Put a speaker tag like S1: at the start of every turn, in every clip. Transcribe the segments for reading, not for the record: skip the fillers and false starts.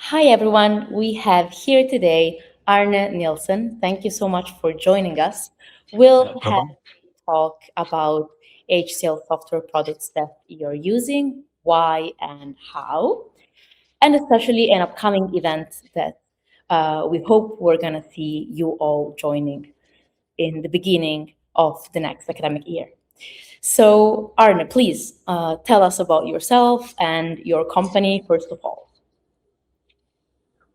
S1: Hi everyone, we have here today Arne Nielsen. Thank you so much for joining us.
S2: No
S1: We'll have
S2: problem.
S1: a talk about HCL software products that you're using, why and how, and especially an upcoming event that we hope we're going to see you all joining in the beginning of the next academic year. So, Arne, please tell us about yourself and your company, first of all.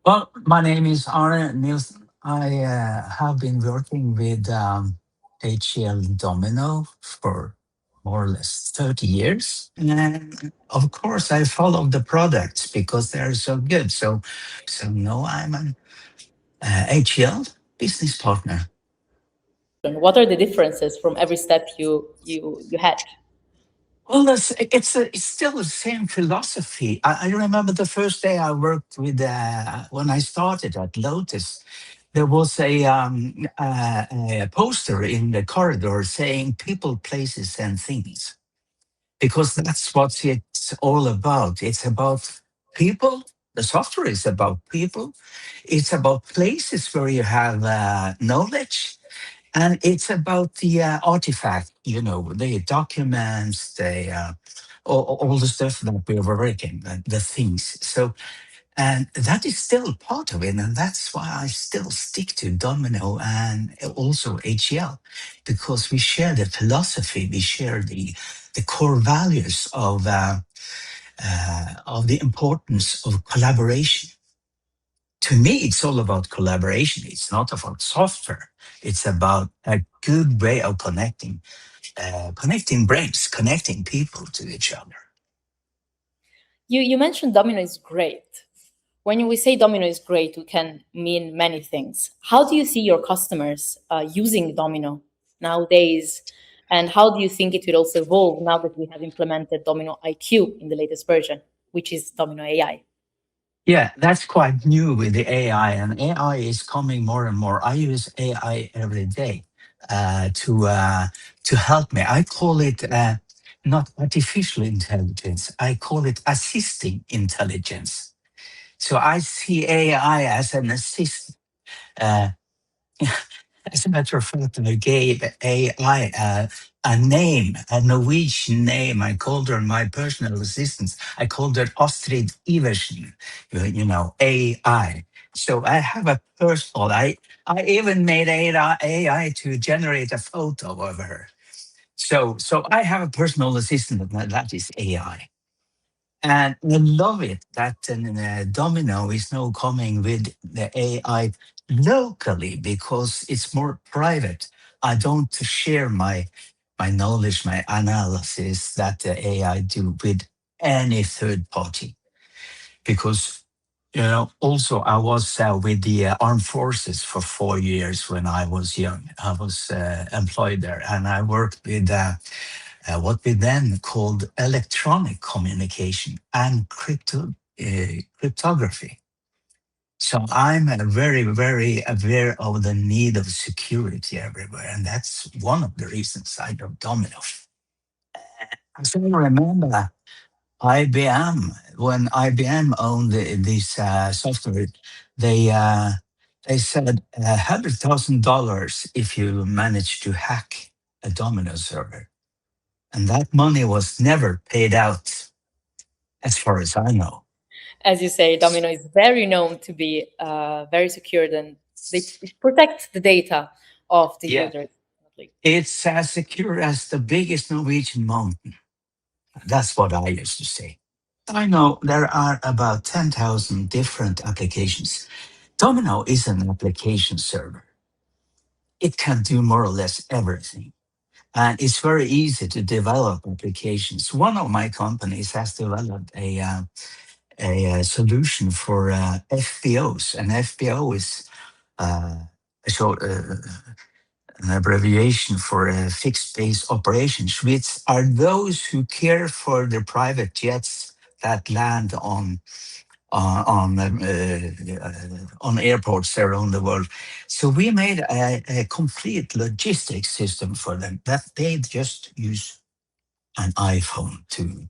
S2: Well, my name is Arne Nielsen. I have been working with HCL Domino for more or less 30 years. And of course, I follow the products because they're so good. So now I'm an HCL business partner.
S1: What are the differences from every step you had?
S2: Well, it's still the same philosophy. I remember the first day I worked with when I started at Lotus. There was a poster in the corridor saying "people, places, and things," because that's what it's all about. It's about people. The software is about people. It's about places where you have knowledge, and it's about the artifact, the documents, all the stuff that we're working, the things. And that is still part of it, and that's why I still stick to Domino and also HCL, because we share the philosophy, we share the core values of the importance of collaboration. To me, it's all about collaboration. It's not about software. It's about a good way of connecting brains, connecting people to each other.
S1: You mentioned Domino is great. When we say Domino is great, we can mean many things. How do you see your customers using Domino nowadays? And how do you think it will also evolve now that we have implemented Domino IQ in the latest version, which is Domino AI?
S2: Yeah, that's quite new with the AI, and AI is coming more and more. I use AI every day uh, to uh, to help me. I call it not artificial intelligence. I call it assisting intelligence. So I see AI as an assist. Uh, as a matter of fact, I gave AI a name, a Norwegian name. I called her my personal assistant. I called her Astrid Iversen, AI. So I have a personal. I even made AI to generate a photo of her. So I have a personal assistant, and that is AI. And I love it that Domino is now coming with the AI locally because it's more private. I don't share my knowledge, my analysis that the AI do with any third party because also I was with the armed forces for 4 years when I was young. I was employed there, and I worked with what we then called electronic communication and cryptography. So I'm very, very aware of the need of security everywhere, and that's one of the reasons I love Domino. So I remember IBM, when IBM owned this software, they uh, they said $100,000 if you manage to hack a Domino server, and that money was never paid out, as far as I know.
S1: As you say, Domino is very known to be very secured and they protect the data of the
S2: Yeah,
S1: users.
S2: it's as secure as the biggest Norwegian mountain. That's what I used to say. I know there are about 10,000 different applications. Domino is an application server. It can do more or less everything. And it's very easy to develop applications. One of my companies has developed a solution for FBOs. And FBO is uh, a short, an abbreviation for fixed base operations, which are those who care for the private jets that land on airports around the world. So we made a complete logistics system for them that they just use an iPhone to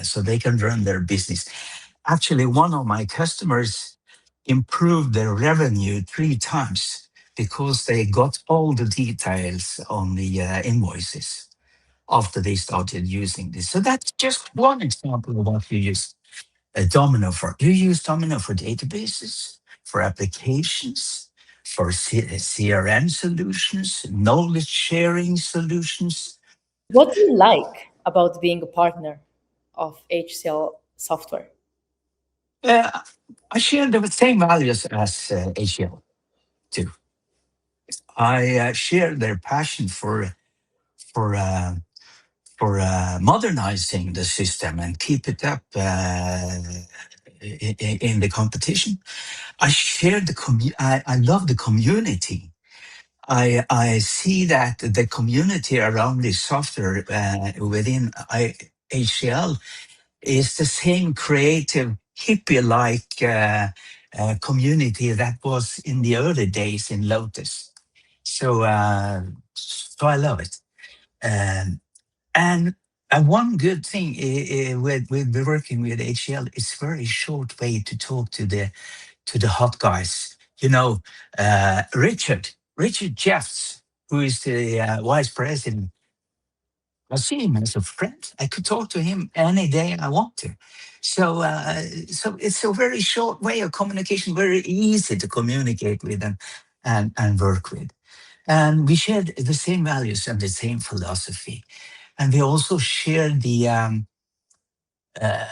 S2: so they can run their business. Actually, one of my customers improved their revenue 3 times because they got all the details on the invoices after they started using this. So that's just one example of what you use Domino for. You use Domino for databases, for applications, for CRM solutions, knowledge sharing solutions.
S1: What do you like about being a partner of HCL Software?
S2: Uh, I share the same values as HCL too. I share their passion for uh, modernizing the system and keep it up in the competition. I share I love the community. I see that the community around this software within HCL is the same creative hippie-like community that was in the early days in Lotus. So I love it. Um, and one good thing with working with HCL is very short way to talk to the hot guys. You know, Richard Jeffs, who is the vice president. I see him as a friend. I could talk to him any day I want to. So it's a very short way of communication, very easy to communicate with and work with. And we shared the same values and the same philosophy. And we also shared the uh,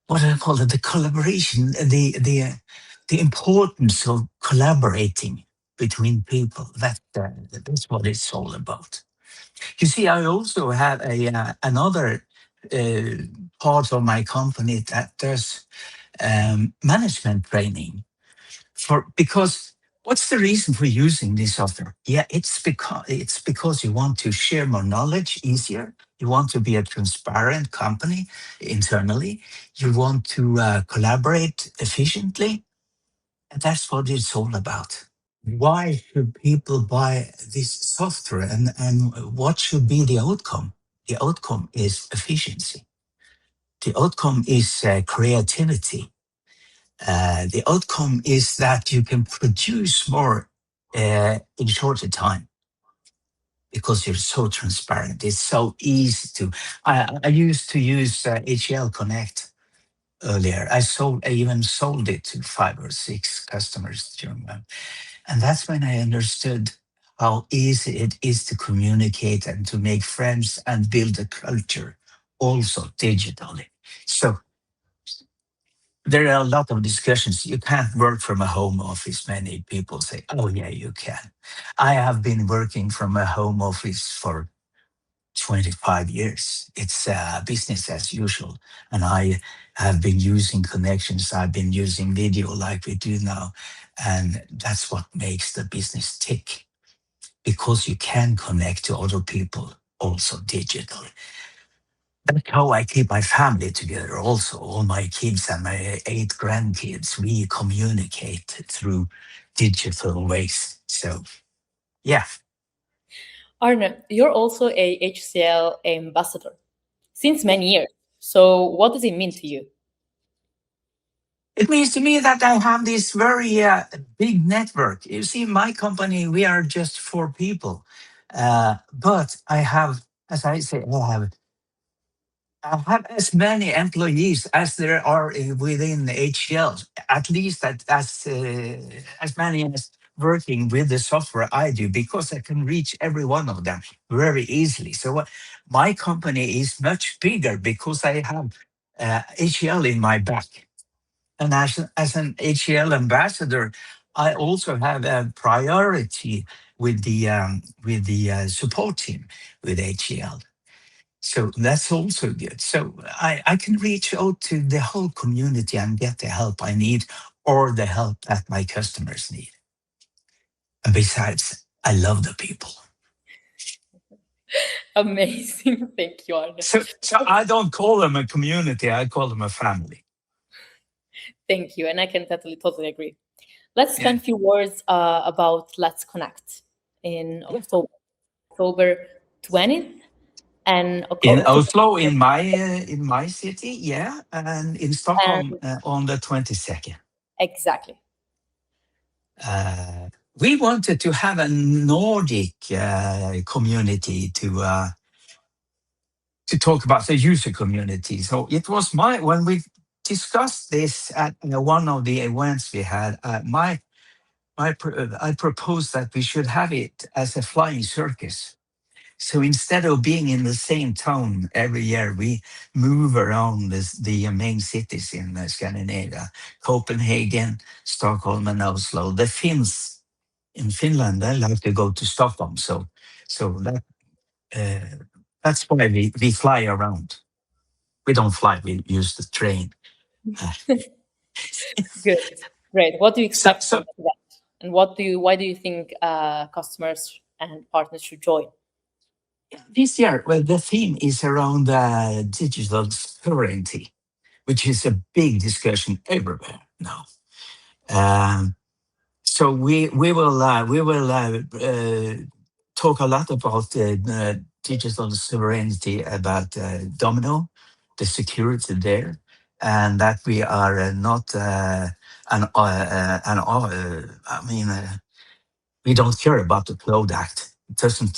S2: what do I call it? The collaboration, the importance of collaborating between people. That's what it's all about. You see, I also have another uh, part of my company that does management training because what's the reason for using this software? Yeah, it's because you want to share more knowledge easier. You want to be a transparent company internally. You want to collaborate efficiently, and that's what it's all about. Why should people buy this software, and what should be the outcome? The outcome is efficiency. The outcome is creativity. The outcome is that you can produce more in shorter time because you're so transparent. It's so easy to. I used to use HL Connect earlier. I even sold it to 5 or 6 customers during that, and that's when I understood how easy it is to communicate and to make friends and build a culture, also digitally. So there are a lot of discussions. You can't work from a home office. Many people say, oh, yeah, you can. I have been working from a home office for 25 years. It's business as usual. And I have been using connections. I've been using video like we do now. And that's what makes the business tick because you can connect to other people also digitally. That's how I keep my family together also. All my kids and my 8 grandkids, we communicate through digital ways. So, yeah.
S1: Arne, you're also a HCL ambassador since many years. So, what does it mean to you?
S2: It means to me that I have this very big network. You see, my company, we are just 4 people. But I have, as I say, I have as many employees as there are within HCL, at least as many as working with the software I do, because I can reach every one of them very easily. So my company is much bigger because I have HCL in my back. And as an HCL ambassador, I also have a priority with the support team with HCL. So that's also good. So I can reach out to the whole community and get the help I need or the help that my customers need. And besides, I love the people.
S1: Amazing. Thank you, Arne.
S2: So I don't call them a community, I call them a family.
S1: Thank you. And I can totally agree. Let's spend a few words about Let's Connect in October 20th and
S2: In
S1: October.
S2: Oslo, in my city, yeah, and in Stockholm on the 22nd.
S1: Exactly.
S2: We wanted to have a Nordic community to talk about the user community. So it was when we discussed this at one of the events we had. I proposed that we should have it as a flying circus. So instead of being in the same town every year, we move around the main cities in Scandinavia: Copenhagen, Stockholm, and Oslo. The Finns in Finland, they like to go to Stockholm, so that's why we fly around. We don't fly; we use the train.
S1: Good, great. What do you
S2: So,
S1: expect from that? And why do you think customers and partners should join?
S2: this year, well, the theme is around digital sovereignty, which is a big discussion everywhere now. So we will talk a lot about digital sovereignty, about Domino, the security there, and that we are not I mean, we don't care about the Cloud Act. It doesn't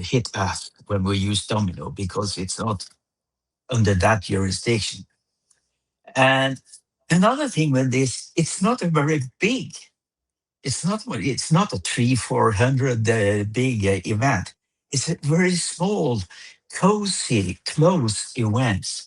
S2: hit us when we use Domino because it's not under that jurisdiction. And another thing with this, it's not a very big. It's not a 300-400 big event. It's a very small, cozy, close events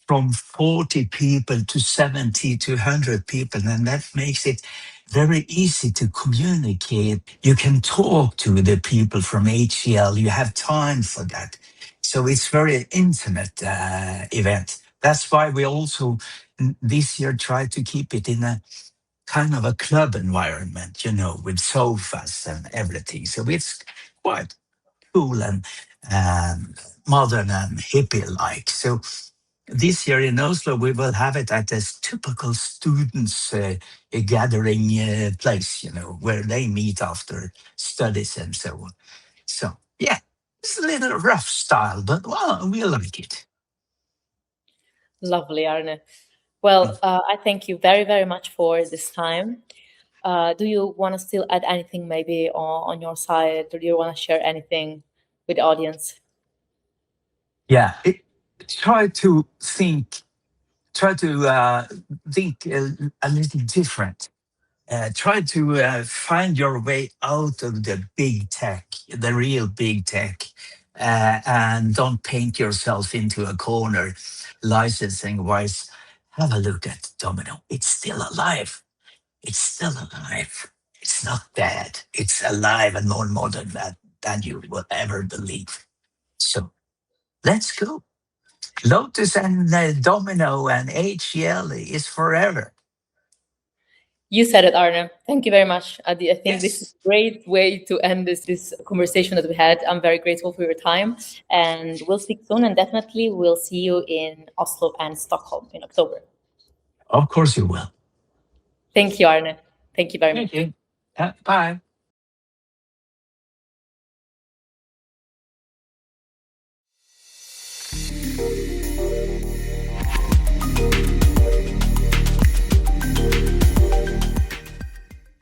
S2: from 40 people to 70 to 100 people. And that makes it very easy to communicate. You can talk to the people from HCL. You have time for that. So it's very intimate event. That's why we also this year try to keep it in a kind of a club environment, with sofas and everything. So it's quite cool and modern and hippie-like. So this year in Oslo, we will have it at a typical students' gathering place, where they meet after studies and so on. So, yeah, it's a little rough style, but, well, we like it.
S1: Lovely, Arne. Well, I thank you very, very much for this time. Do you want to still add anything maybe on your side, or do you want to share anything with the audience?
S2: Yeah, try to think a little different. Try to find your way out of the big tech, the real big tech, and don't paint yourself into a corner licensing wise. Have a look at Domino. It's still alive. It's still alive. It's not dead. It's alive and more modern than you will ever believe. So let's go. Lotus and Domino and HCL is forever.
S1: You said it, Arne. Thank you very much. I think this is
S2: Yes.
S1: a great way to end this conversation that we had. I'm very grateful for your time, and we'll speak soon. And definitely, we'll see you in Oslo and Stockholm in October.
S2: Of course you will.
S1: Thank you, Arne. Thank you very much.
S2: Thank you. Bye.